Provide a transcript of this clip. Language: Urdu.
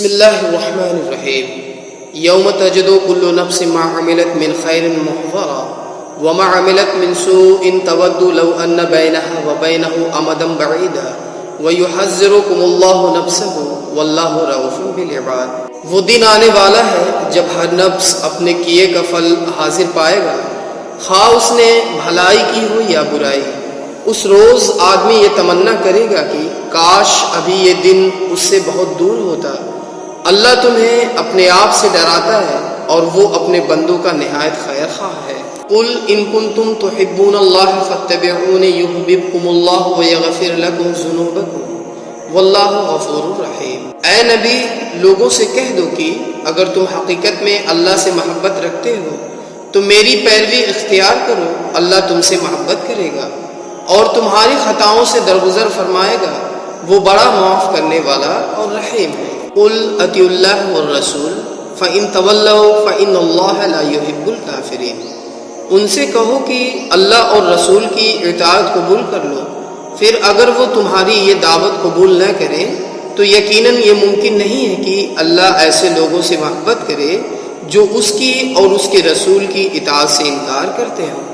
بسم اللہ الرحمن الرحیم یوم تجد کل نفس ما عملت من خیر محضرا وما عملت من سوء تود لو ان بینها وبینه امدا بعیدا ویحذرکم اللہ نفسہ واللہ رؤوف بالعباد۔ وہ دن آنے والا ہے جب ہر نفس اپنے کیے کا پھل حاضر پائے گا، خواہ اس نے بھلائی کی ہو یا برائی۔ اس روز آدمی یہ تمنا کرے گا کہ کاش ابھی یہ دن اس سے بہت دور ہوتا۔ اللہ تمہیں اپنے آپ سے ڈراتا ہے اور وہ اپنے بندوں کا نہایت خیر خواہ ہے۔ قل ان کنتم تحبون اللہ فاتبعونی یحببکم اللہ ویغفر لکم ذنوبکم واللہ غفور رحیم۔ اے نبی، لوگوں سے کہہ دو کہ اگر تم حقیقت میں اللہ سے محبت رکھتے ہو تو میری پیروی اختیار کرو، اللہ تم سے محبت کرے گا اور تمہاری خطاؤں سے درگزر فرمائے گا، وہ بڑا معاف کرنے والا اور رحیم ہے۔ قل اطیعوا اللہ والرسول فإن تولوا فإن اللہ لا يحب الکافرین۔ ان سے کہو کہ اللہ اور رسول کی اطاعت قبول کر لو، پھر اگر وہ تمہاری یہ دعوت قبول نہ کریں تو یقیناً یہ ممکن نہیں ہے کہ اللہ ایسے لوگوں سے محبت کرے جو اس کی اور اس کے رسول کی اطاعت سے انکار کرتے ہیں۔